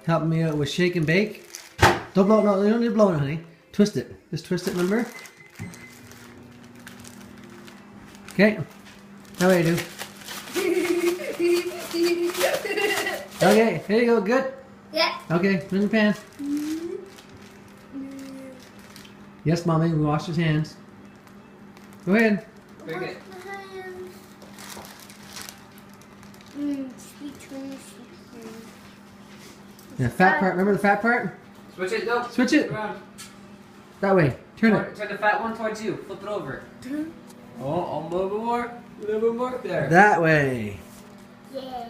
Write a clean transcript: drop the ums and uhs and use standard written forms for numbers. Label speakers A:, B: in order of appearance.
A: helping me out with shake and bake. Don't blow it, no, you don't need to blow it, honey. Twist it. Just twist it, remember? Okay. Now what do you do? Okay, here you go, good?
B: Yeah.
A: Okay, put it in the pan. Yes, Mommy, we washed his hands. Go ahead.
B: Bring it.
A: The fat part, remember the fat part?
C: Switch it, no.
A: Switch it.
C: Around.
A: That way. Turn it.
C: Turn the fat one towards you. Flip it over. Oh, a little bit more. A little bit more. There.
A: That way.
B: Yeah.